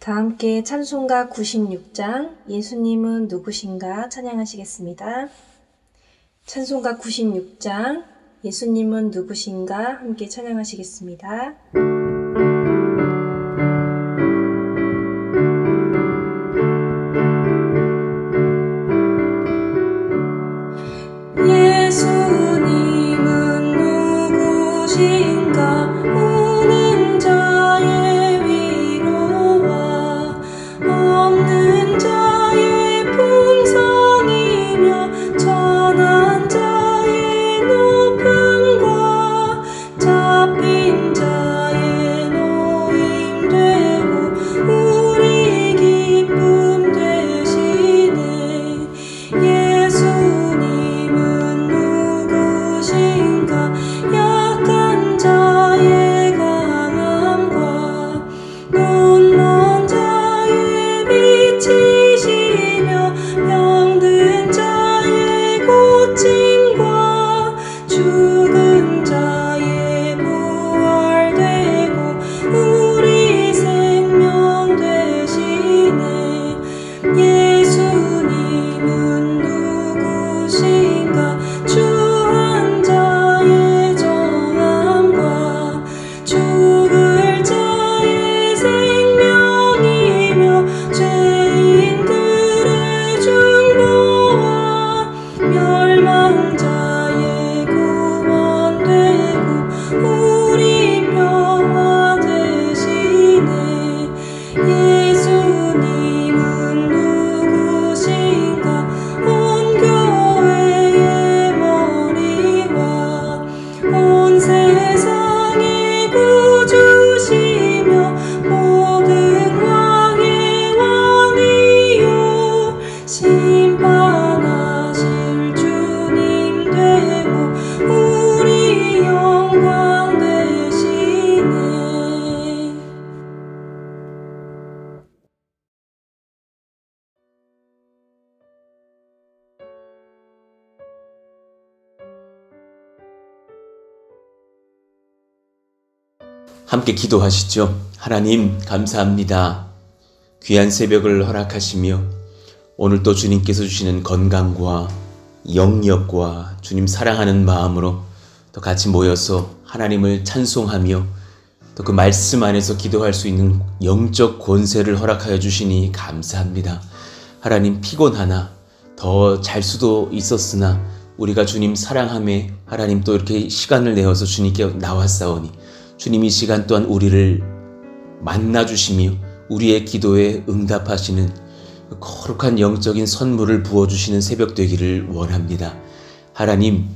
다 함께 찬송가 96장 예수님은 누구신가 찬양하시겠습니다. 찬송가 96장 예수님은 누구신가 함께 찬양하시겠습니다. 예수님은 누구신가 우는 자의 위로와 없는 자의 풍성이며 천한 자의 높음과 잡힌 자의 노임 되고 우리 기쁨 되시네. 예수님은 누구신가 약한 자의 강함과 눈먼 자의 빛이시며 병든 자의 고침과 죽은 자의 부활되고 우리 생명 되시네. 예수님은 누구신가 주한 자의 정함과 죽을 자의 생명이며 죄인들의 중보와 멸망자의 구원되고 우리 평화 되시네. 예수님은 누구신가 온 교회의 머리와 온 세상의 구주시며 모든 왕의 왕이요 심판하실 주님 되고 우리 영광 되시네. 함께 기도하시죠. 하나님 감사합니다. 귀한 새벽을 허락하시며 오늘 또 주님께서 주시는 건강과 영역과 주님 사랑하는 마음으로 또 같이 모여서 하나님을 찬송하며 또 그 말씀 안에서 기도할 수 있는 영적 권세를 허락하여 주시니 감사합니다. 하나님 피곤하나 더 잘 수도 있었으나 우리가 주님 사랑함에 하나님 또 이렇게 시간을 내어서 주님께 나왔사오니 주님 이 시간 또한 우리를 만나주시며 우리의 기도에 응답하시는 거룩한 영적인 선물을 부어주시는 새벽 되기를 원합니다. 하나님,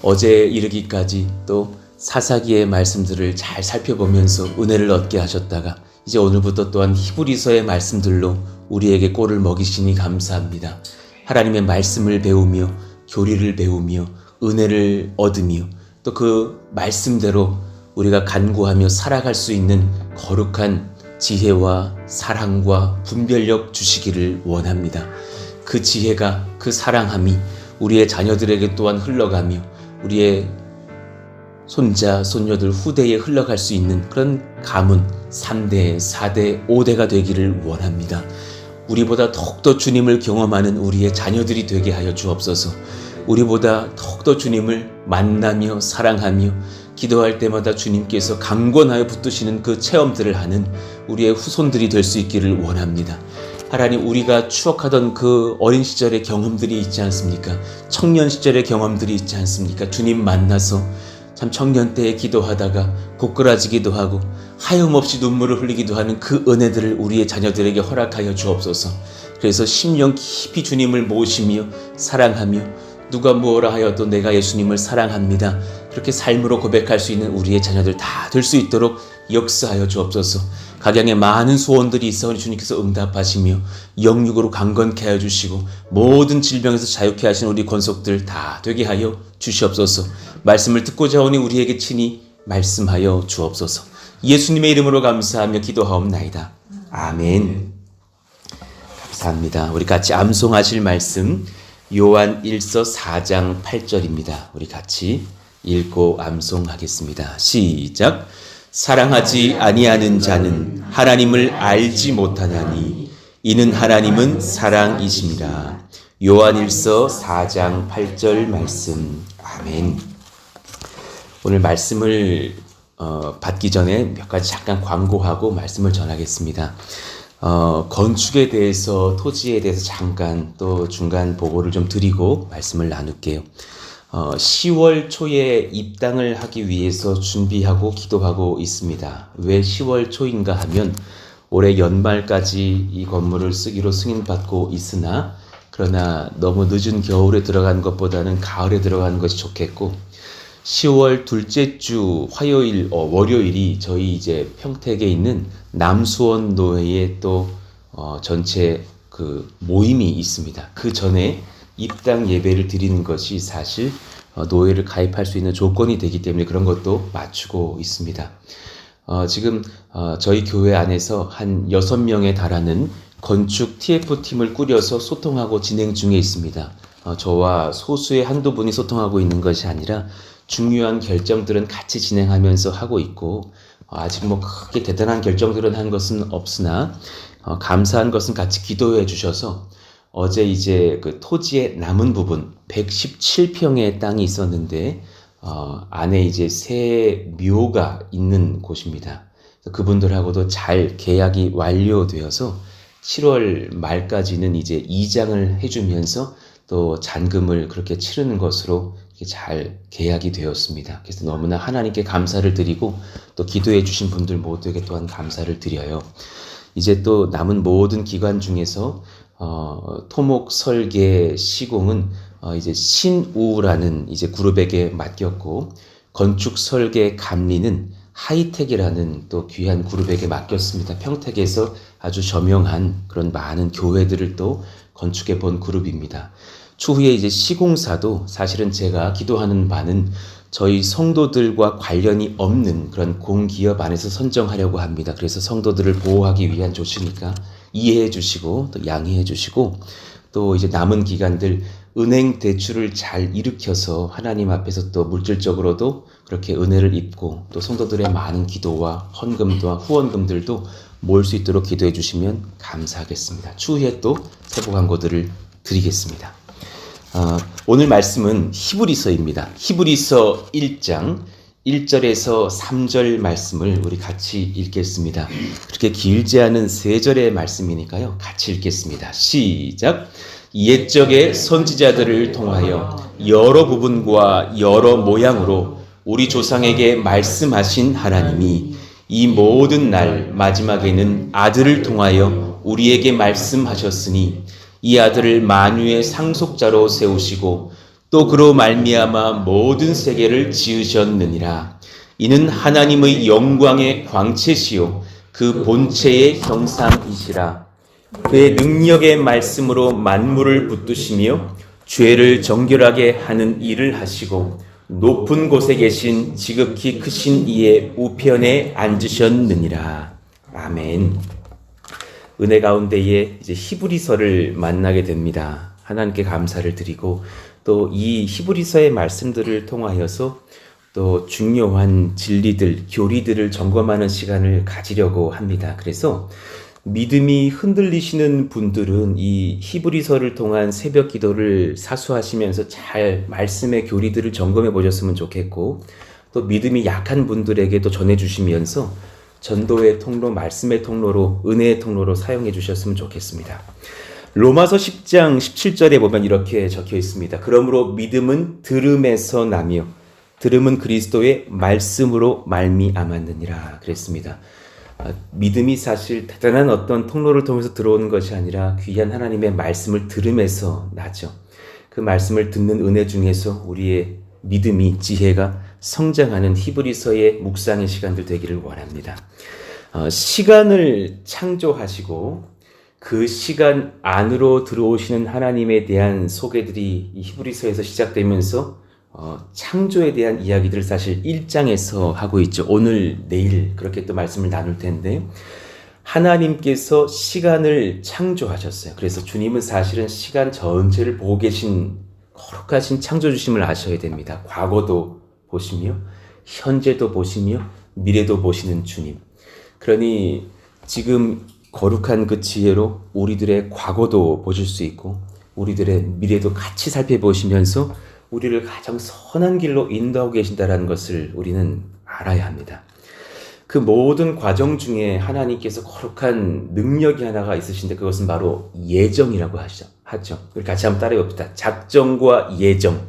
어제 이르기까지 또 사사기의 말씀들을 잘 살펴보면서 은혜를 얻게 하셨다가 이제 오늘부터 또한 히브리서의 말씀들로 우리에게 꼴을 먹이시니 감사합니다. 하나님의 말씀을 배우며 교리를 배우며 은혜를 얻으며 또 그 말씀대로 우리가 간구하며 살아갈 수 있는 거룩한 지혜와 사랑과 분별력 주시기를 원합니다. 그 지혜가 그 사랑함이 우리의 자녀들에게 또한 흘러가며 우리의 손자, 손녀들 후대에 흘러갈 수 있는 그런 가문 3대, 4대, 5대가 되기를 원합니다. 우리보다 더욱더 주님을 경험하는 우리의 자녀들이 되게 하여 주옵소서. 우리보다 더욱더 주님을 만나며 사랑하며 기도할 때마다 주님께서 강권하여 붙드시는 그 체험들을 하는 우리의 후손들이 될 수 있기를 원합니다. 하나님, 우리가 추억하던 그 어린 시절의 경험들이 있지 않습니까? 청년 시절의 경험들이 있지 않습니까? 주님 만나서 참 청년 때에 기도하다가 고꾸라지기도 하고 하염없이 눈물을 흘리기도 하는 그 은혜들을 우리의 자녀들에게 허락하여 주옵소서. 그래서 심령 깊이 주님을 모시며 사랑하며 누가 무엇라 하여도 내가 예수님을 사랑합니다. 그렇게 삶으로 고백할 수 있는 우리의 자녀들 다 될 수 있도록 역사하여 주옵소서. 각양의 많은 소원들이 있어오니 주님께서 응답하시며 영육으로 강건케 하여 주시고 모든 질병에서 자유케 하신 우리 권속들 다 되게 하여 주시옵소서. 말씀을 듣고자 오니 우리에게 친히 말씀하여 주옵소서. 예수님의 이름으로 감사하며 기도하옵나이다. 아멘. 감사합니다. 우리 같이 암송하실 말씀 요한 1서 4장 8절입니다. 우리 같이 읽고 암송하겠습니다. 시작. 사랑하지 아니하는 자는 하나님을 알지 못하나니 이는 하나님은 사랑이심이라. 요한일서 4장 8절 말씀. 아멘. 오늘 말씀을 받기 전에 몇 가지 잠깐 광고하고 말씀을 전하겠습니다. 건축에 대해서, 토지에 대해서 잠깐 또 중간 보고를 좀 드리고 말씀을 나눌게요. 10월 초에 입당을 하기 위해서 준비하고 기도하고 있습니다. 왜 10월 초인가 하면 올해 연말까지 이 건물을 쓰기로 승인받고 있으나, 그러나 너무 늦은 겨울에 들어간 것보다는 가을에 들어가는 것이 좋겠고, 10월 둘째 주 화요일, 월요일이 저희 이제 평택에 있는 남수원 노회에 또 전체 그 모임이 있습니다. 그 전에 입당 예배를 드리는 것이 사실 노회를 가입할 수 있는 조건이 되기 때문에 그런 것도 맞추고 있습니다. 지금 저희 교회 안에서 한 6명에 달하는 건축 TF팀을 꾸려서 소통하고 진행 중에 있습니다. 저와 소수의 한두 분이 소통하고 있는 것이 아니라 중요한 결정들은 같이 진행하면서 하고 있고, 아직 뭐 크게 대단한 결정들은 한 것은 없으나 감사한 것은 같이 기도해 주셔서 어제 이제 그 토지의 남은 부분 117평의 땅이 있었는데 안에 이제 새 묘가 있는 곳입니다. 그분들하고도 잘 계약이 완료되어서 7월 말까지는 이제 이장을 해주면서 또 잔금을 그렇게 치르는 것으로 잘 계약이 되었습니다. 그래서 너무나 하나님께 감사를 드리고 또 기도해 주신 분들 모두에게 또한 감사를 드려요. 이제 또 남은 모든 기관 중에서 토목 설계 시공은 이제 신우라는 이제 그룹에게 맡겼고, 건축 설계 감리는 하이텍이라는 또 귀한 그룹에게 맡겼습니다. 평택에서 아주 저명한 그런 많은 교회들을 또 건축해 본 그룹입니다. 추후에 이제 시공사도 사실은 제가 기도하는 바는 저희 성도들과 관련이 없는 그런 공기업 안에서 선정하려고 합니다. 그래서 성도들을 보호하기 위한 조치니까 이해해 주시고 또 양해해 주시고, 또 이제 남은 기간들 은행 대출을 잘 일으켜서 하나님 앞에서 또 물질적으로도 그렇게 은혜를 입고 또 성도들의 많은 기도와 헌금과 후원금들도 모을 수 있도록 기도해 주시면 감사하겠습니다. 추후에 또 세부 광고들을 드리겠습니다. 오늘 말씀은 히브리서입니다. 히브리서 1장 1절에서 3절 말씀을 우리 같이 읽겠습니다. 그렇게 길지 않은 3절의 말씀이니까요. 같이 읽겠습니다. 시작! 옛적의 선지자들을 통하여 여러 부분과 여러 모양으로 우리 조상에게 말씀하신 하나님이 이 모든 날 마지막에는 아들을 통하여 우리에게 말씀하셨으니 이 아들을 만유의 상속자로 세우시고 또 그로 말미암아 모든 세계를 지으셨느니라. 이는 하나님의 영광의 광채시요 그 본체의 형상이시라. 그의 능력의 말씀으로 만물을 붙드시며 죄를 정결하게 하는 일을 하시고 높은 곳에 계신 지극히 크신 이의 우편에 앉으셨느니라. 아멘. 은혜 가운데에 이제 히브리서를 만나게 됩니다. 하나님께 감사를 드리고 또 이 히브리서의 말씀들을 통하여서 또 중요한 진리들, 교리들을 점검하는 시간을 가지려고 합니다. 그래서 믿음이 흔들리시는 분들은 이 히브리서를 통한 새벽 기도를 사수하시면서 잘 말씀의 교리들을 점검해 보셨으면 좋겠고, 또 믿음이 약한 분들에게도 전해주시면서 전도의 통로, 말씀의 통로로, 은혜의 통로로 사용해 주셨으면 좋겠습니다. 로마서 10장 17절에 보면 이렇게 적혀 있습니다. 그러므로 믿음은 들음에서 나며 들음은 그리스도의 말씀으로 말미암았느니라 그랬습니다. 믿음이 사실 대단한 어떤 통로를 통해서 들어오는 것이 아니라 귀한 하나님의 말씀을 들음에서 나죠. 그 말씀을 듣는 은혜 중에서 우리의 믿음이, 지혜가 성장하는 히브리서의 묵상의 시간들 되기를 원합니다. 시간을 창조하시고 그 시간 안으로 들어오시는 하나님에 대한 소개들이 이 히브리서에서 시작되면서 창조에 대한 이야기들을 사실 1장에서 하고 있죠. 오늘, 내일 그렇게 또 말씀을 나눌 텐데, 하나님께서 시간을 창조하셨어요. 그래서 주님은 사실은 시간 전체를 보고 계신 거룩하신 창조주심을 아셔야 됩니다. 과거도 보시며 현재도 보시며 미래도 보시는 주님. 그러니 지금 거룩한 그 지혜로 우리들의 과거도 보실 수 있고 우리들의 미래도 같이 살펴보시면서 우리를 가장 선한 길로 인도하고 계신다는 것을 우리는 알아야 합니다. 그 모든 과정 중에 하나님께서 거룩한 능력이 하나가 있으신데 그것은 바로 예정이라고 하죠. 우리 같이 한번 따라해 봅시다. 작정과 예정.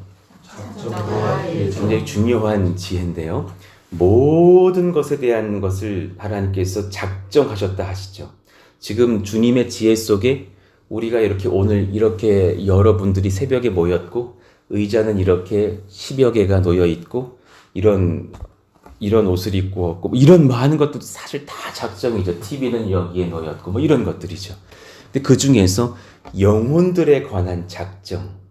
굉장히 중요한 지혜인데요. 모든 것에 대한 것을 하나님께서 작정하셨다 하시죠. 지금 주님의 지혜 속에 우리가 이렇게 오늘 이렇게 여러분들이 새벽에 모였고 의자는 이렇게 10여 개가 놓여 있고 이런 옷을 입고 왔고 이런 많은 것들도 사실 다 작정이죠. TV는 여기에 놓였고 이런 것들이죠. 근데 그 중에서 영혼들에 관한 작정.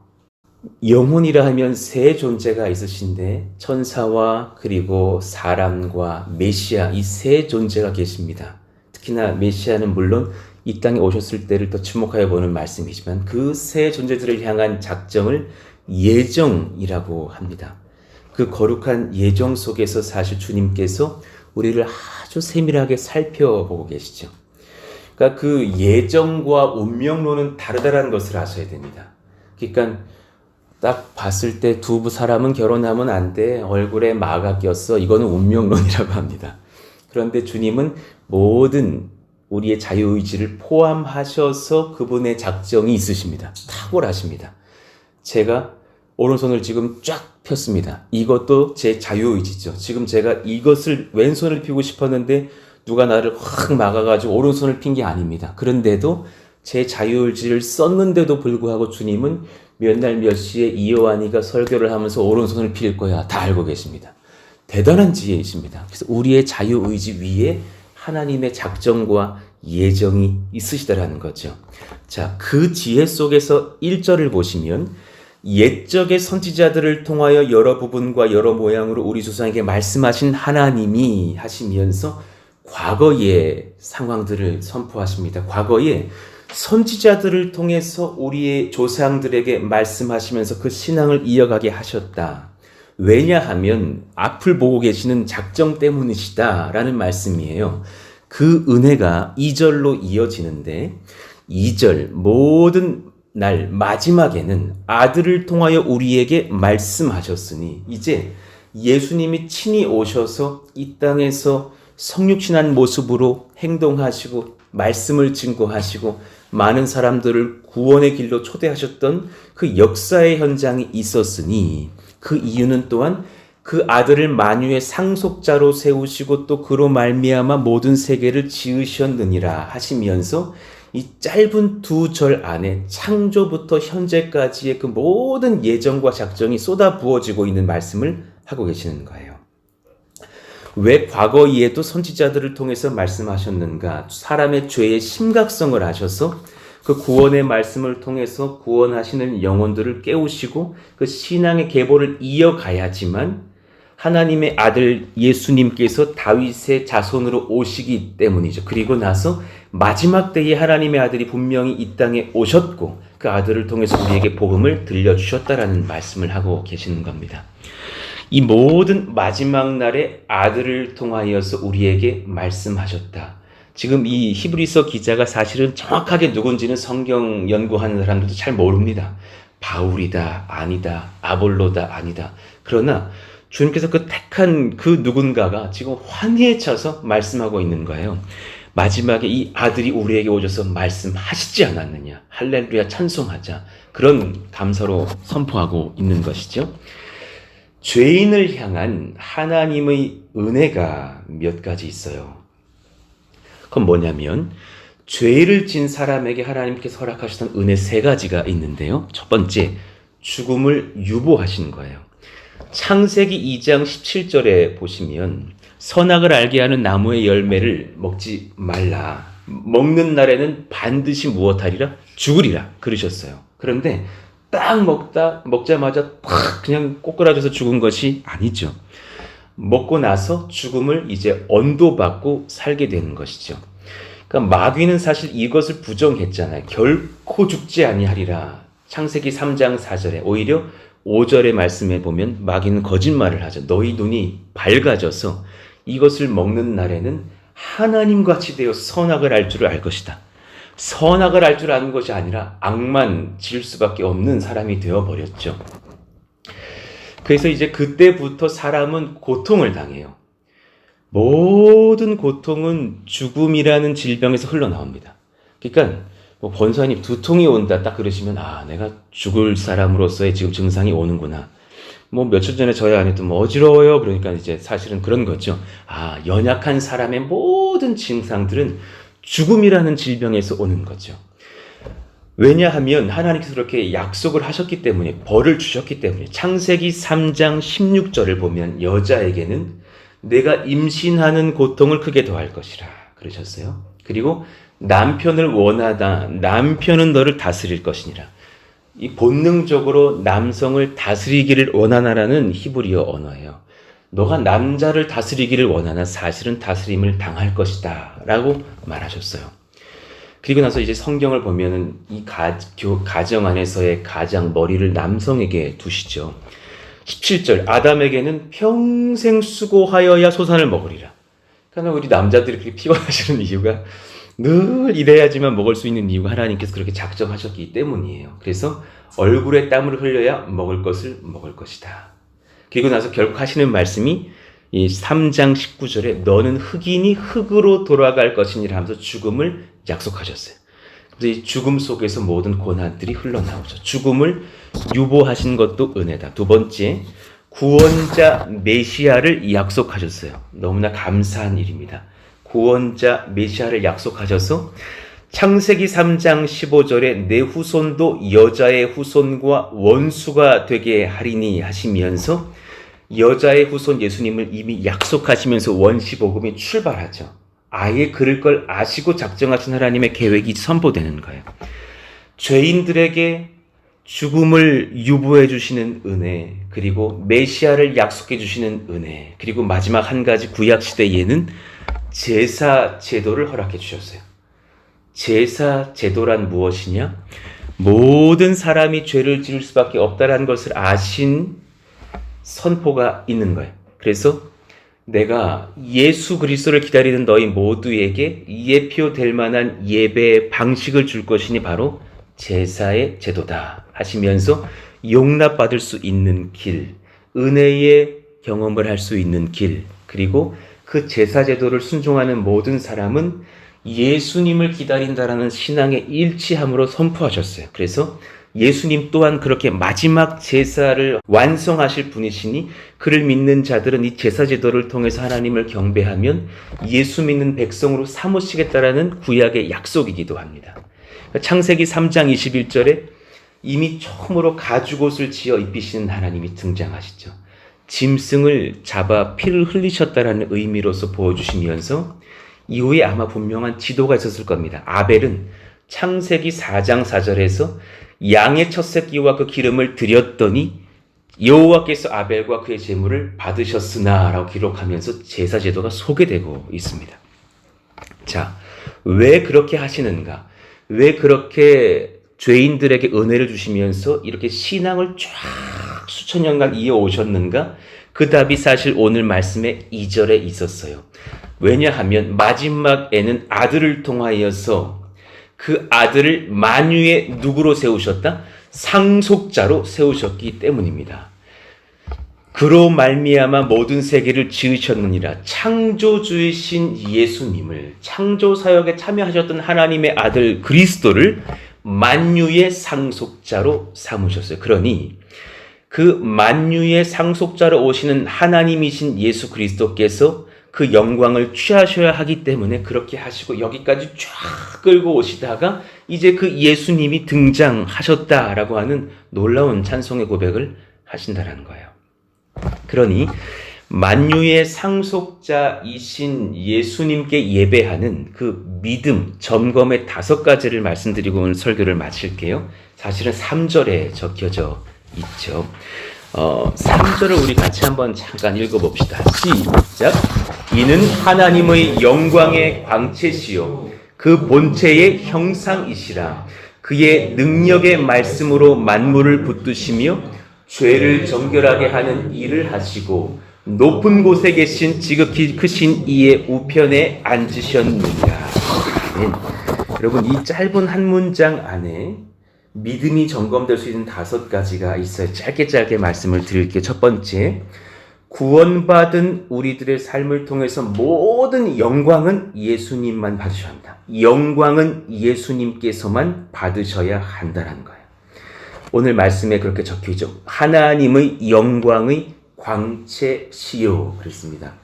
영혼이라 하면 세 존재가 있으신데 천사와 그리고 사람과 메시아 이 세 존재가 계십니다. 특히나 메시아는 물론 이 땅에 오셨을 때를 더 주목하여 보는 말씀이지만 그 세 존재들을 향한 작정을 예정이라고 합니다. 그 거룩한 예정 속에서 사실 주님께서 우리를 아주 세밀하게 살펴보고 계시죠. 그러니까 그 예정과 운명론은 다르다는 것을 아셔야 됩니다. 그러니까 딱 봤을 때 두 사람은 결혼하면 안 돼. 얼굴에 마가 꼈어. 이거는 운명론이라고 합니다. 그런데 주님은 모든 우리의 자유의지를 포함하셔서 그분의 작정이 있으십니다. 탁월하십니다. 제가 오른손을 지금 쫙 폈습니다. 이것도 제 자유의지죠. 지금 제가 이것을 왼손을 피고 싶었는데 누가 나를 확 막아가지고 오른손을 핀 게 아닙니다. 그런데도 제 자유의지를 썼는데도 불구하고 주님은 몇 날 몇 시에 이요한이가 설교를 하면서 오른손을 필 거야. 다 알고 계십니다. 대단한 지혜이십니다. 그래서 우리의 자유의지 위에 하나님의 작정과 예정이 있으시다라는 거죠. 자, 그 지혜 속에서 1절을 보시면 옛적의 선지자들을 통하여 여러 부분과 여러 모양으로 우리 조상에게 말씀하신 하나님이 하시면서 과거의 상황들을 선포하십니다. 과거에 선지자들을 통해서 우리의 조상들에게 말씀하시면서 그 신앙을 이어가게 하셨다. 왜냐하면 앞을 보고 계시는 작정 때문이시다라는 말씀이에요. 그 은혜가 2절로 이어지는데 2절 모든 날 마지막에는 아들을 통하여 우리에게 말씀하셨으니 이제 예수님이 친히 오셔서 이 땅에서 성육신한 모습으로 행동하시고 말씀을 증거하시고 많은 사람들을 구원의 길로 초대하셨던 그 역사의 현장이 있었으니 그 이유는 또한 그 아들을 만유의 상속자로 세우시고 또 그로 말미암아 모든 세계를 지으셨느니라 하시면서 이 짧은 2절 안에 창조부터 현재까지의 그 모든 예정과 작정이 쏟아 부어지고 있는 말씀을 하고 계시는 거예요. 왜 과거에도 선지자들을 통해서 말씀하셨는가? 사람의 죄의 심각성을 아셔서 그 구원의 말씀을 통해서 구원하시는 영혼들을 깨우시고 그 신앙의 계보를 이어가야지만 하나님의 아들 예수님께서 다윗의 자손으로 오시기 때문이죠. 그리고 나서 마지막 때에 하나님의 아들이 분명히 이 땅에 오셨고 그 아들을 통해서 우리에게 복음을 들려주셨다라는 말씀을 하고 계시는 겁니다. 이 모든 마지막 날에 아들을 통하여서 우리에게 말씀하셨다. 지금 이 히브리서 기자가 사실은 정확하게 누군지는 성경 연구하는 사람들도 잘 모릅니다. 바울이다, 아니다, 아볼로다, 아니다. 그러나 주님께서 그 택한 그 누군가가 지금 환희에 차서 말씀하고 있는 거예요. 마지막에 이 아들이 우리에게 오셔서 말씀하시지 않았느냐. 할렐루야 찬송하자. 그런 감사로 선포하고 있는 것이죠. 죄인을 향한 하나님의 은혜가 몇 가지 있어요. 그건 뭐냐면 죄를 진 사람에게 하나님께서 허락하셨던 은혜 3가지가 있는데요. 첫 번째, 죽음을 유보하신 거예요. 창세기 2장 17절에 보시면 선악을 알게 하는 나무의 열매를 먹지 말라. 먹는 날에는 반드시 무엇하리라? 죽으리라. 그러셨어요. 그런데 딱 먹자마자 팍 그냥 꼬꾸라져서 죽은 것이 아니죠. 먹고 나서 죽음을 이제 언도받고 살게 되는 것이죠. 그러니까 마귀는 사실 이것을 부정했잖아요. 결코 죽지 아니하리라. 창세기 3장 4절에 오히려 5절의 말씀에 보면 마귀는 거짓말을 하죠. 너희 눈이 밝아져서 이것을 먹는 날에는 하나님같이 되어 선악을 알 줄을 알 것이다. 선악을 알 줄 아는 것이 아니라 악만 지을 수밖에 없는 사람이 되어버렸죠. 그래서 이제 그때부터 사람은 고통을 당해요. 모든 고통은 죽음이라는 질병에서 흘러나옵니다. 그러니까 권사님 두통이 온다 딱 그러시면 내가 죽을 사람으로서의 지금 증상이 오는구나. 며칠 전에 저희 아내도 어지러워요. 그러니까 이제 사실은 그런 거죠. 연약한 사람의 모든 증상들은 죽음이라는 질병에서 오는 거죠. 왜냐하면 하나님께서 그렇게 약속을 하셨기 때문에, 벌을 주셨기 때문에. 창세기 3장 16절을 보면 여자에게는 내가 임신하는 고통을 크게 더할 것이라 그러셨어요. 그리고 남편을 원하다 남편은 너를 다스릴 것이니라. 이 본능적으로 남성을 다스리기를 원하나라는 히브리어 언어예요. 너가 남자를 다스리기를 원하나 사실은 다스림을 당할 것이다 라고 말하셨어요. 그리고 나서 이제 성경을 보면은 이 가정 안에서의 가장 머리를 남성에게 두시죠. 17절 아담에게는 평생 수고하여야 소산을 먹으리라. 그러니까 우리 남자들이 그렇게 피곤하시는 이유가 늘 일해야지만 먹을 수 있는 이유가 하나님께서 그렇게 작정하셨기 때문이에요. 그래서 얼굴에 땀을 흘려야 먹을 것을 먹을 것이다. 그리고 나서 결국 하시는 말씀이 이 3장 19절에 너는 흑인이 흑으로 돌아갈 것이니라 하면서 죽음을 약속하셨어요. 그래서 이 죽음 속에서 모든 고난들이 흘러나오죠. 죽음을 유보하신 것도 은혜다. 두 번째, 구원자 메시아를 약속하셨어요. 너무나 감사한 일입니다. 구원자 메시아를 약속하셔서 창세기 3장 15절에 내 후손도 여자의 후손과 원수가 되게 하리니 하시면서 여자의 후손 예수님을 이미 약속하시면서 원시복음이 출발하죠. 아예 그럴 걸 아시고 작정하신 하나님의 계획이 선포되는 거예요. 죄인들에게 죽음을 유보해 주시는 은혜, 그리고 메시아를 약속해 주시는 은혜, 그리고 마지막 한 가지 구약 시대에는 제사 제도를 허락해 주셨어요. 제사 제도란 무엇이냐? 모든 사람이 죄를 지을 수밖에 없다는 것을 아신 선포가 있는 거예요. 그래서 내가 예수 그리스도를 기다리는 너희 모두에게 예표될 만한 예배의 방식을 줄 것이니 바로 제사의 제도다 하시면서 용납받을 수 있는 길, 은혜의 경험을 할 수 있는 길, 그리고 그 제사 제도를 순종하는 모든 사람은 예수님을 기다린다라는 신앙의 일치함으로 선포하셨어요. 그래서 예수님 또한 그렇게 마지막 제사를 완성하실 분이시니 그를 믿는 자들은 이 제사 제도를 통해서 하나님을 경배하면 예수 믿는 백성으로 삼으시겠다라는 구약의 약속이기도 합니다. 창세기 3장 21절에 이미 처음으로 가죽옷을 지어 입히시는 하나님이 등장하시죠. 짐승을 잡아 피를 흘리셨다라는 의미로서 보여주시면서 이후에 아마 분명한 지도가 있었을 겁니다. 아벨은 창세기 4장 4절에서 양의 첫 새끼와 그 기름을 드렸더니 여호와께서 아벨과 그의 제물을 받으셨으나 라고 기록하면서 제사 제도가 소개되고 있습니다. 자, 왜 그렇게 하시는가? 왜 그렇게 죄인들에게 은혜를 주시면서 이렇게 신앙을 쫙 수천 년간 이어오셨는가? 그 답이 사실 오늘 말씀의 2절에 있었어요. 왜냐하면 마지막에는 아들을 통하여서 그 아들을 만유의 누구로 세우셨다? 상속자로 세우셨기 때문입니다. 그로 말미암아 모든 세계를 지으셨느니라. 창조주이신 예수님을, 창조사역에 참여하셨던 하나님의 아들 그리스도를 만유의 상속자로 삼으셨어요. 그러니 그 만유의 상속자로 오시는 하나님이신 예수 그리스도께서 그 영광을 취하셔야 하기 때문에 그렇게 하시고 여기까지 쫙 끌고 오시다가 이제 그 예수님이 등장하셨다라고 하는 놀라운 찬송의 고백을 하신다라는 거예요. 그러니 만유의 상속자이신 예수님께 예배하는 그 믿음, 점검의 5가지를 말씀드리고 오늘 설교를 마칠게요. 사실은 3절에 적혀져 있죠. 3절을 우리 같이 한번 잠깐 읽어봅시다. 시작! 이는 하나님의 영광의 광채시요 그 본체의 형상이시라. 그의 능력의 말씀으로 만물을 붙드시며 죄를 정결하게 하는 일을 하시고 높은 곳에 계신 지극히 크신 이의 우편에 앉으셨느니라. 아멘. 여러분, 이 짧은 한 문장 안에 믿음이 점검될 수 있는 5가지가 있어요. 짧게 말씀을 드릴게요. 첫 번째, 구원받은 우리들의 삶을 통해서 모든 영광은 예수님만 받으셔야 합니다. 영광은 예수님께서만 받으셔야 한다는 거예요. 오늘 말씀에 그렇게 적혀있죠. 하나님의 영광의 광채시요 그랬습니다.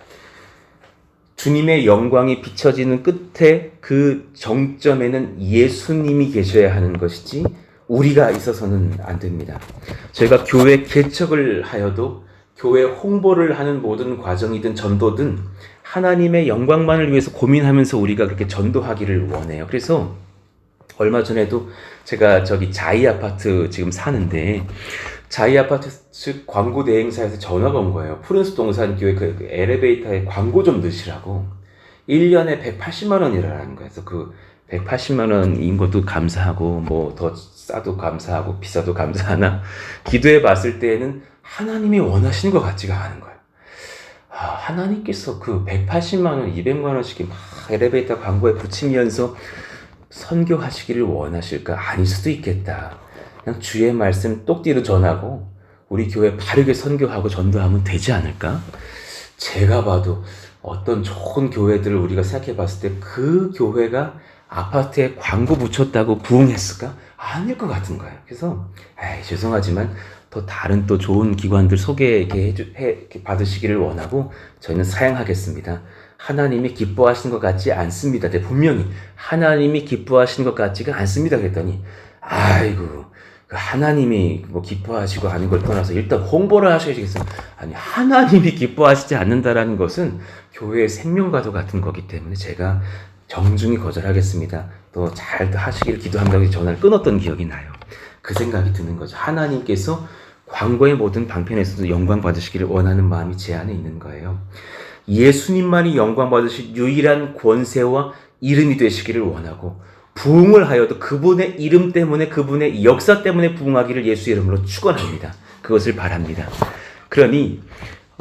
주님의 영광이 비춰지는 끝에 그 정점에는 예수님이 계셔야 하는 것이지 우리가 있어서는 안 됩니다. 저희가 교회 개척을 하여도 교회 홍보를 하는 모든 과정이든 전도든 하나님의 영광만을 위해서 고민하면서 우리가 그렇게 전도하기를 원해요. 그래서 얼마 전에도 제가 저기 자이 아파트 지금 사는데 자이 아파트 측 광고 대행사에서 전화가 온 거예요. 푸른숲 동산교회 그 엘리베이터에 광고 좀 넣으시라고. 1년에 180만 원이라는 거예요. 그래서 그 180만 원인 것도 감사하고 뭐 더 싸도 감사하고 비싸도 감사하나 기도해 봤을 때에는 하나님이 원하시는 것 같지가 않은 거예요. 하나님께서 그 180만 원, 200만 원씩 막 엘리베이터 광고에 붙이면서 선교하시기를 원하실까? 아닐 수도 있겠다. 그냥 주의 말씀 똑띠로 전하고 우리 교회 바르게 선교하고 전도하면 되지 않을까? 제가 봐도 어떤 좋은 교회들을 우리가 생각해 봤을 때 그 교회가 아파트에 광고 붙였다고 부흥했을까? 아닐 것 같은 거예요. 그래서 죄송하지만 더 다른 또 좋은 기관들 소개해 받으시기를 원하고 저희는 사양하겠습니다. 하나님이 기뻐하시는 것 같지 않습니다. 분명히 하나님이 기뻐하시는 것 같지가 않습니다. 그랬더니 아이고 하나님이 뭐 기뻐하시고 하는 걸 떠나서 일단 홍보를 하셔야겠어요. 아니 하나님이 기뻐하시지 않는다라는 것은 교회의 생명과도 같은 거기 때문에 제가 정중히 거절하겠습니다. 또 잘 하시기를 기도한다고 전화를 끊었던 기억이 나요. 그 생각이 드는 거죠. 하나님께서 광고의 모든 방편에서도 영광 받으시기를 원하는 마음이 제 안에 있는 거예요. 예수님만이 영광 받으실 유일한 권세와 이름이 되시기를 원하고 부흥을 하여도 그분의 이름 때문에 그분의 역사 때문에 부흥하기를 예수 이름으로 축원합니다. 그것을 바랍니다. 그러니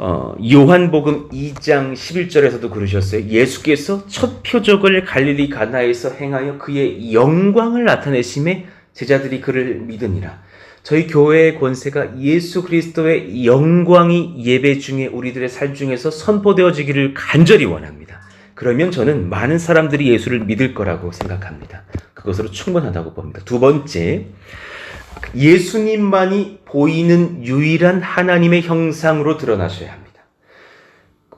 요한복음 2장 11절에서도 그러셨어요. 예수께서 첫 표적을 갈릴리 가나에서 행하여 그의 영광을 나타내심에 제자들이 그를 믿으니라. 저희 교회의 권세가 예수 그리스도의 영광이 예배 중에 우리들의 삶 중에서 선포되어지기를 간절히 원합니다. 그러면 저는 많은 사람들이 예수를 믿을 거라고 생각합니다. 그것으로 충분하다고 봅니다. 두 번째, 예수님만이 보이는 유일한 하나님의 형상으로 드러나셔야 합니다.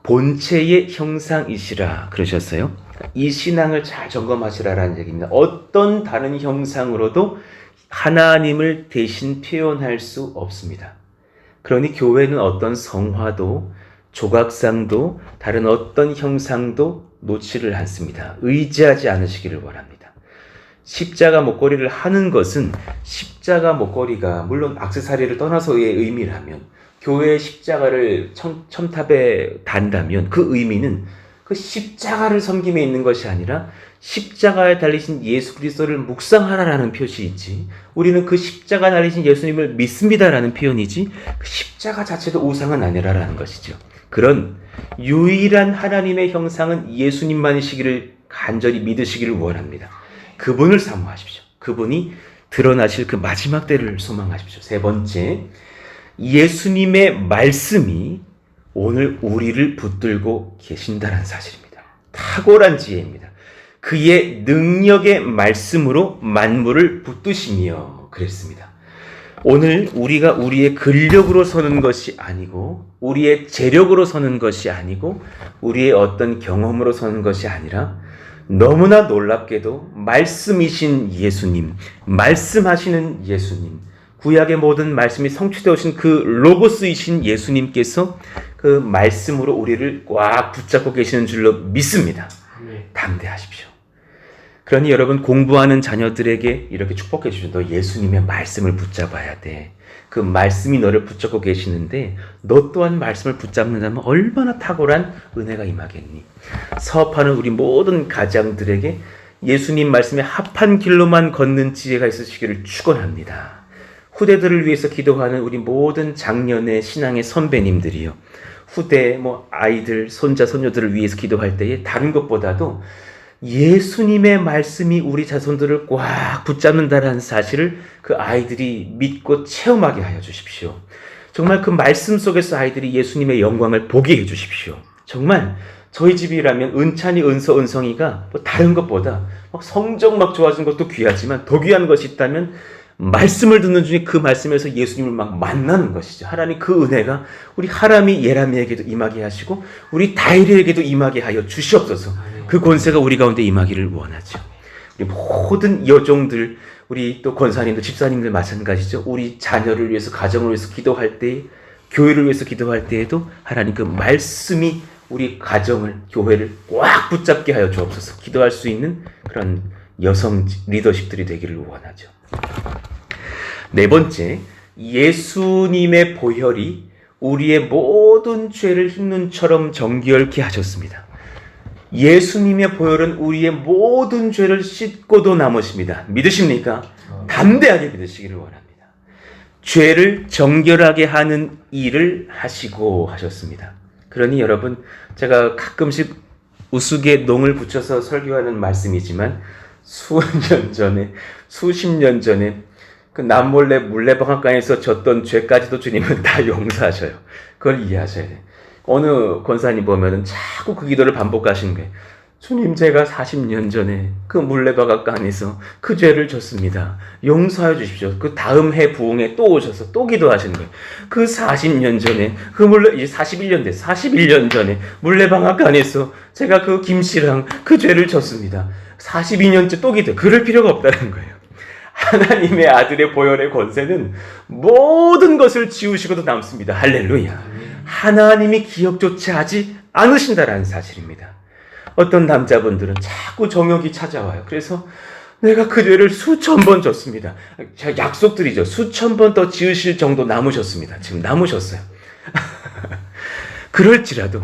본체의 형상이시라 그러셨어요. 이 신앙을 잘 점검하시라라는 얘기입니다. 어떤 다른 형상으로도 하나님을 대신 표현할 수 없습니다. 그러니 교회는 어떤 성화도 조각상도 다른 어떤 형상도 놓지를 않습니다. 의지하지 않으시기를 원합니다. 십자가 목걸이를 하는 것은 십자가 목걸이가 물론 액세서리를 떠나서의 의미라면 교회의 십자가를 첨탑에 단다면 그 의미는 그 십자가를 섬김에 있는 것이 아니라 십자가에 달리신 예수 그리스도를 묵상하라라는 표시이지 우리는 그 십자가 달리신 예수님을 믿습니다라는 표현이지 그 십자가 자체도 우상은 아니라라는 것이죠. 그런 유일한 하나님의 형상은 예수님만이시기를 간절히 믿으시기를 원합니다. 그분을 사모하십시오. 그분이 드러나실 그 마지막 때를 소망하십시오. 세 번째, 예수님의 말씀이 오늘 우리를 붙들고 계신다는 사실입니다. 탁월한 지혜입니다. 그의 능력의 말씀으로 만물을 붙드시며 그랬습니다. 오늘 우리가 우리의 근력으로 서는 것이 아니고 우리의 재력으로 서는 것이 아니고 우리의 어떤 경험으로 서는 것이 아니라 너무나 놀랍게도 말씀이신 예수님, 말씀하시는 예수님, 구약의 모든 말씀이 성취되어 오신 그 로고스이신 예수님께서 그 말씀으로 우리를 꽉 붙잡고 계시는 줄로 믿습니다. 담대하십시오. 그러니 여러분 공부하는 자녀들에게 이렇게 축복해 주십시오. 너 예수님의 말씀을 붙잡아야 돼. 그 말씀이 너를 붙잡고 계시는데 너 또한 말씀을 붙잡는다면 얼마나 탁월한 은혜가 임하겠니. 사업하는 우리 모든 가장들에게 예수님 말씀에 합한 길로만 걷는 지혜가 있으시기를 축원합니다. 후대들을 위해서 기도하는 우리 모든 장년의 신앙의 선배님들이요. 후대, 아이들, 손자, 손녀들을 위해서 기도할 때에 다른 것보다도 예수님의 말씀이 우리 자손들을 꽉 붙잡는다는 사실을 그 아이들이 믿고 체험하게 하여 주십시오. 정말 그 말씀 속에서 아이들이 예수님의 영광을 보게 해 주십시오. 정말 저희 집이라면 은찬이, 은서, 은성이가 다른 것보다 성적 좋아진 것도 귀하지만 더 귀한 것이 있다면 말씀을 듣는 중에 그 말씀에서 예수님을 만나는 것이죠. 하나님 그 은혜가 우리 하람이 예람이에게도 임하게 하시고 우리 다일이에게도 임하게 하여 주시옵소서. 그 권세가 우리 가운데 임하기를 원하죠. 우리 모든 여종들, 우리 또 권사님들, 집사님들 마찬가지죠. 우리 자녀를 위해서, 가정을 위해서 기도할 때, 교회를 위해서 기도할 때에도 하나님 그 말씀이 우리 가정을, 교회를 꽉 붙잡게 하여 주옵소서. 기도할 수 있는 그런 여성 리더십들이 되기를 원하죠. 네 번째, 예수님의 보혈이 우리의 모든 죄를 흰눈처럼 정결케 하셨습니다. 예수님의 보혈은 우리의 모든 죄를 씻고도 남으십니다. 믿으십니까? 담대하게 믿으시기를 원합니다. 죄를 정결하게 하는 일을 하시고 하셨습니다. 그러니 여러분, 제가 가끔씩 우스개 농을 붙여서 설교하는 말씀이지만 수십 년 전에 그 남몰래 물레방앗간에서 졌던 죄까지도 주님은 다 용서하셔요. 그걸 이해하셔야 돼요. 어느 권사님 보면은 자꾸 그 기도를 반복하시는 거예요. 주님, 제가 40년 전에 그 물레방앗간에서 그 죄를 졌습니다. 용서해 주십시오. 그 다음 해 부흥에 또 오셔서 또 기도하시는 거예요. 그 40년 전에 이제 41년 전에 물레방앗간에서 제가 그 김씨랑 그 죄를 졌습니다. 42년째 또 기도. 그럴 필요가 없다는 거예요. 하나님의 아들의 보혈의 권세는 모든 것을 지우시고도 남습니다. 할렐루야. 하나님이 기억조차 하지 않으신다라는 사실입니다. 어떤 남자분들은 자꾸 정욕이 찾아와요. 그래서 내가 그 죄를 수천 번 졌습니다. 제가 약속드리죠. 수천 번 더 지으실 정도 남으셨습니다. 지금 남으셨어요. 그럴지라도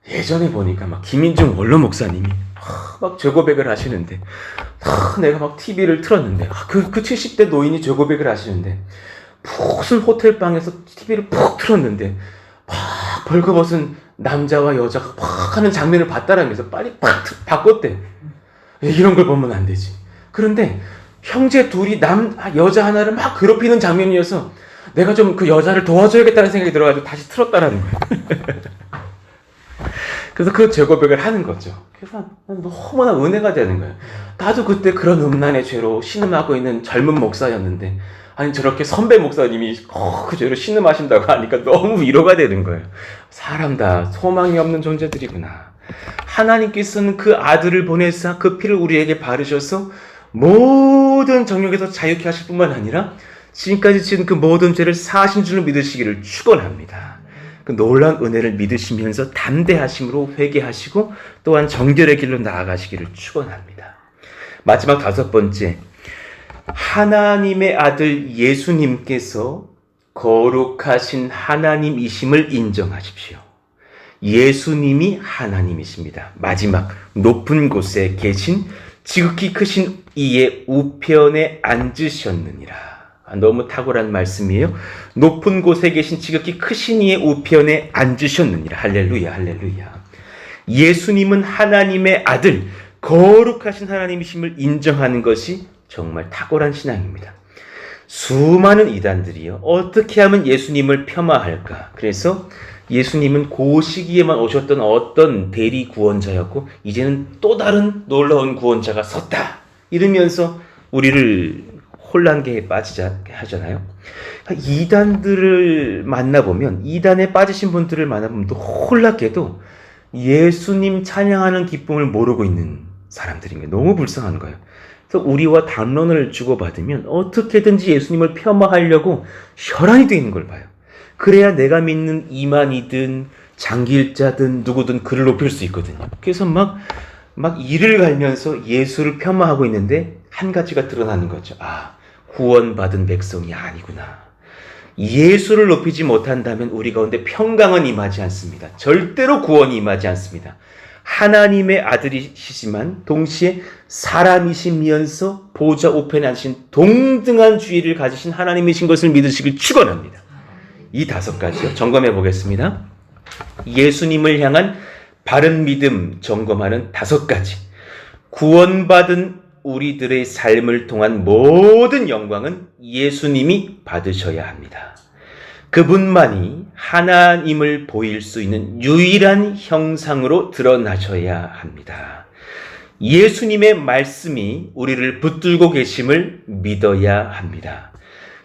예전에 보니까 김인중 원로 목사님이 죄 고백을 하시는데 내가 TV를 틀었는데 그 70대 노인이 죄 고백을 하시는데 무슨 호텔방에서 TV를 푹 틀었는데 벌거벗은 남자와 여자가 팍 하는 장면을 봤다라면서 빨리 팍 바꿨대. 이런 걸 보면 안 되지. 그런데 형제 둘이 여자 하나를 막 괴롭히는 장면이어서 내가 좀 그 여자를 도와줘야겠다는 생각이 들어가지고 다시 틀었다라는 거예요. 그래서 그 죄고백을 하는 거죠. 그래서 너무나 은혜가 되는 거예요. 나도 그때 그런 음란의 죄로 신음하고 있는 젊은 목사였는데 아니 저렇게 선배 목사님이 그 죄로 신음하신다고 하니까 너무 위로가 되는 거예요. 사람 다 소망이 없는 존재들이구나. 하나님께서는 그 아들을 보내사 그 피를 우리에게 바르셔서 모든 정욕에서 자유케 하실 뿐만 아니라 지금까지 지은 그 모든 죄를 사하신 줄을 믿으시기를 축원합니다. 그 놀라운 은혜를 믿으시면서 담대하심으로 회개하시고 또한 정결의 길로 나아가시기를 축원합니다. 마지막 다섯 번째, 하나님의 아들 예수님께서 거룩하신 하나님이심을 인정하십시오. 예수님이 하나님이십니다. 마지막 높은 곳에 계신 지극히 크신 이의 우편에 앉으셨느니라. 너무 탁월한 말씀이에요. 높은 곳에 계신 지극히 크신 이의 우편에 앉으셨느니라. 할렐루야, 할렐루야. 예수님은 하나님의 아들, 거룩하신 하나님이심을 인정하는 것이 정말 탁월한 신앙입니다. 수많은 이단들이요, 어떻게 하면 예수님을 폄하할까? 그래서 예수님은 그 시기에만 오셨던 어떤 대리 구원자였고 이제는 또 다른 놀라운 구원자가 섰다 이러면서 우리를 혼란계에 빠지게 하잖아요. 이단들을 만나보면, 이단에 빠지신 분들을 만나보면 또 놀랍게도 예수님 찬양하는 기쁨을 모르고 있는 사람들인 거예요. 너무 불쌍한 거예요. 그래서 우리와 담론을 주고받으면 어떻게든지 예수님을 폄하하려고 혈안이 되는 걸 봐요. 그래야 내가 믿는 이만이든 장길자든 누구든 그를 높일 수 있거든요. 그래서 막 이를 갈면서 예수를 폄하하고 있는데 한 가지가 드러나는 거죠. 구원받은 백성이 아니구나. 예수를 높이지 못한다면 우리 가운데 평강은 임하지 않습니다. 절대로 구원이 임하지 않습니다. 하나님의 아들이시지만 동시에 사람이시면서 보좌 우편에 앉으신 동등한 주의를 가지신 하나님이신 것을 믿으시길 축원합니다. 이 다섯 가지요. 점검해 보겠습니다. 예수님을 향한 바른 믿음 점검하는 5가지. 구원받은 우리들의 삶을 통한 모든 영광은 예수님이 받으셔야 합니다. 그분만이 하나님을 보일 수 있는 유일한 형상으로 드러나셔야 합니다. 예수님의 말씀이 우리를 붙들고 계심을 믿어야 합니다.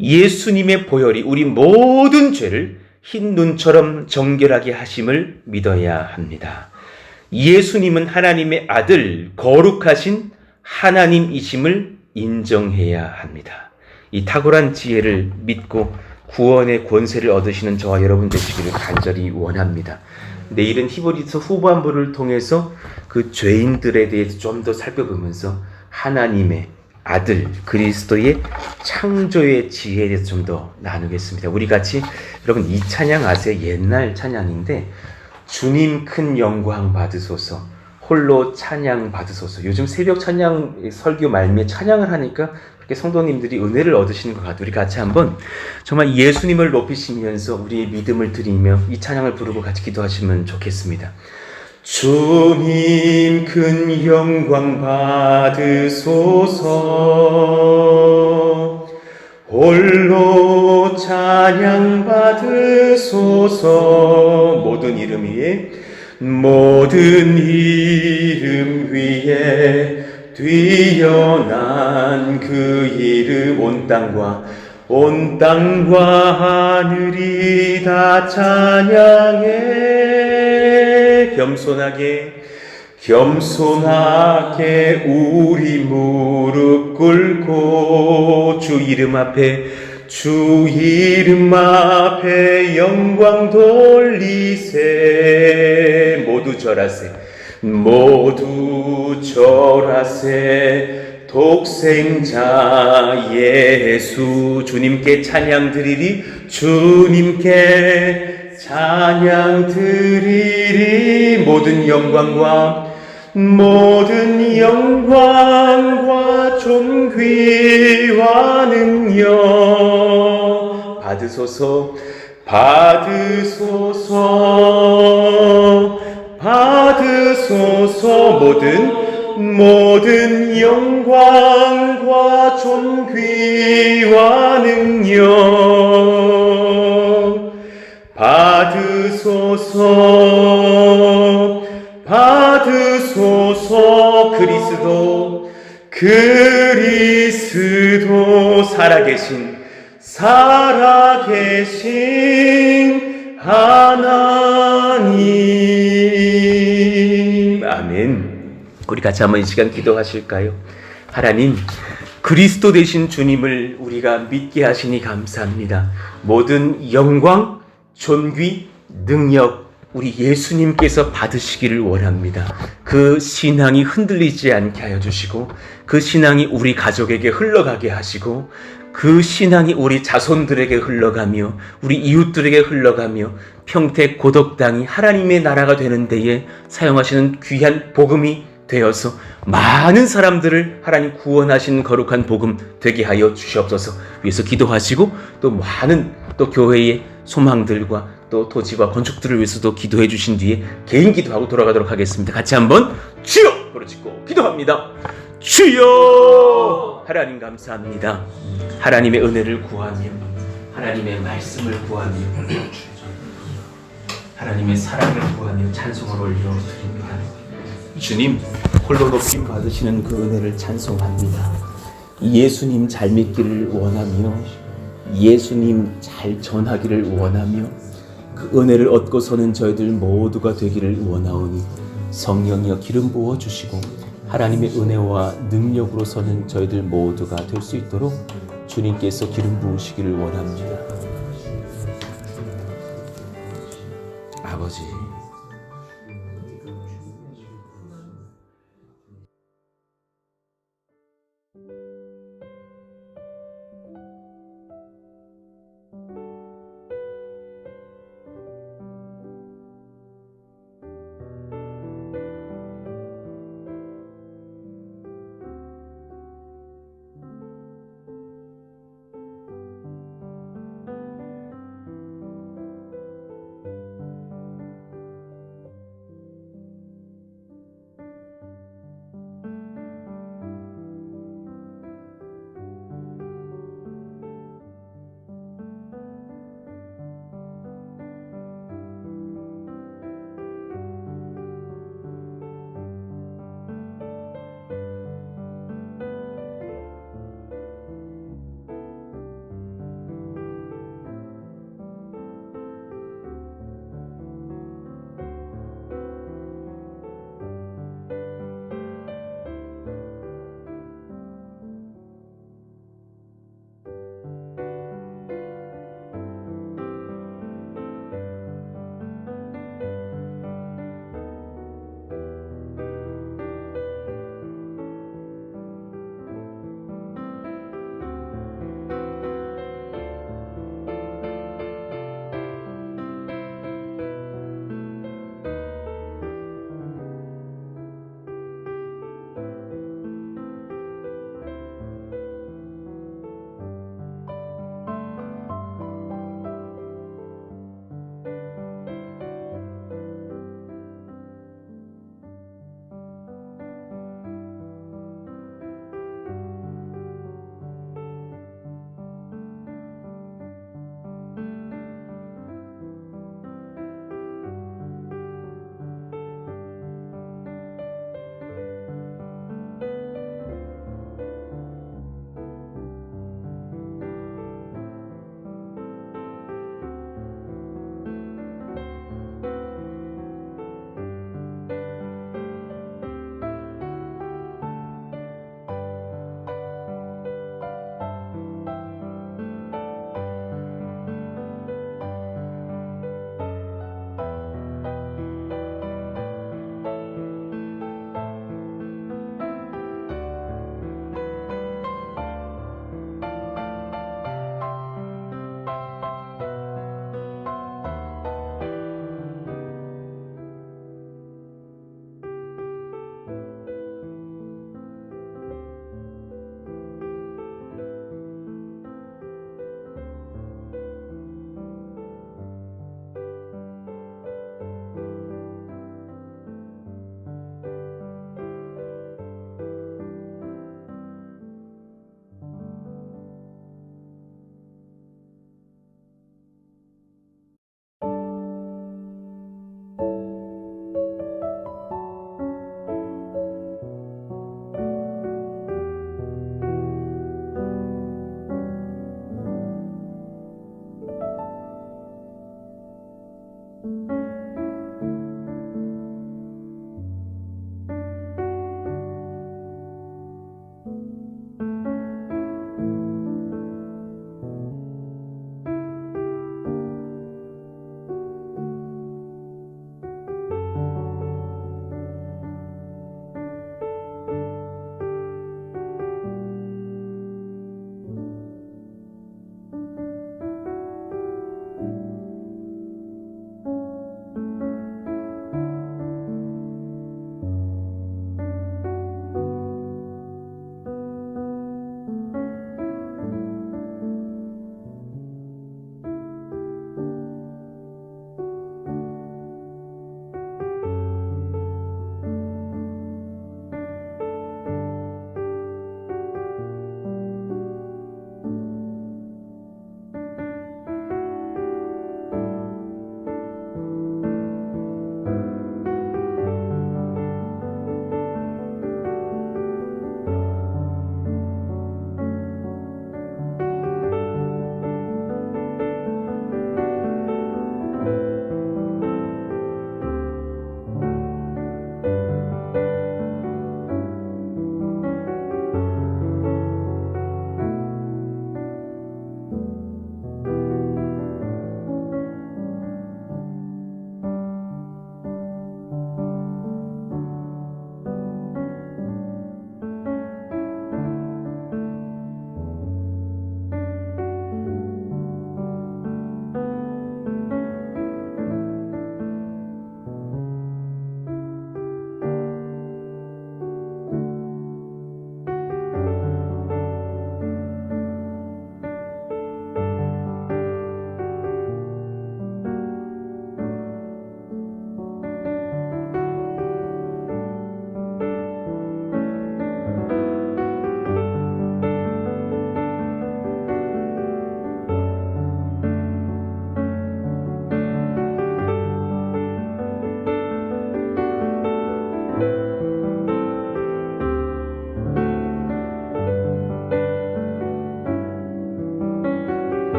예수님의 보혈이 우리 모든 죄를 흰 눈처럼 정결하게 하심을 믿어야 합니다. 예수님은 하나님의 아들, 거룩하신 하나님이심을 인정해야 합니다. 이 탁월한 지혜를 믿고 구원의 권세를 얻으시는 저와 여러분 되시기를 간절히 원합니다. 내일은 히브리서 후반부를 통해서 그 죄인들에 대해서 좀 더 살펴보면서 하나님의 아들 그리스도의 창조의 지혜에 대해서 좀 더 나누겠습니다. 우리 같이 여러분 이 찬양 아세요? 옛날 찬양인데 주님 큰 영광 받으소서 홀로 찬양 받으소서. 요즘 새벽 찬양 설교 말미에 찬양을 하니까 그렇게 성도님들이 은혜를 얻으시는 것 같아요. 우리 같이 한번 정말 예수님을 높이시면서 우리의 믿음을 드리며 이 찬양을 부르고 같이 기도하시면 좋겠습니다. 주님 큰 영광 받으소서 홀로 찬양 받으소서. 모든 이름 위에 뛰어난 그 이름 온 땅과 하늘이 다 찬양해. 겸손하게 우리 무릎 꿇고 주 이름 앞에 영광 돌리세. 모두 절하세. 독생자 예수 주님께 찬양 드리리. 모든 영광과 존귀와 능력 받으소서. 모든 영광과 존귀와 능력 받으소서. 그리스도 살아계신 하나님. 아멘. 우리 같이 한번 이 시간 기도하실까요? 하나님, 그리스도 되신 주님을 우리가 믿게 하시니 감사합니다. 모든 영광, 존귀, 능력 우리 예수님께서 받으시기를 원합니다. 그 신앙이 흔들리지 않게 하여 주시고 그 신앙이 우리 가족에게 흘러가게 하시고 그 신앙이 우리 자손들에게 흘러가며 우리 이웃들에게 흘러가며 평택 고덕당이 하나님의 나라가 되는 데에 사용하시는 귀한 복음이 되어서 많은 사람들을 하나님 구원하시는 거룩한 복음 되게 하여 주시옵소서. 위해서 기도하시고 또 많은 또 교회의 소망들과 또 토지와 건축들을 위해서도 기도해 주신 뒤에 개인 기도하고 돌아가도록 하겠습니다. 같이 한번 주여 부르짖고 기도합니다. 주여! 하나님 감사합니다. 하나님의 은혜를 구하며 하나님의 말씀을 구하며 하나님의 사랑을 구하며 찬송을 올려드립니다. 주님 홀로 높임 받으시는 그 은혜를 찬송합니다. 예수님 잘 믿기를 원하며 예수님 잘 전하기를 원하며 그 은혜를 얻고서는 저희들 모두가 되기를 원하오니 성령이여 기름 부어 주시고 하나님의 은혜와 능력으로서는 저희들 모두가 될 수 있도록 주님께서 기름 부으시기를 원합니다. 아버지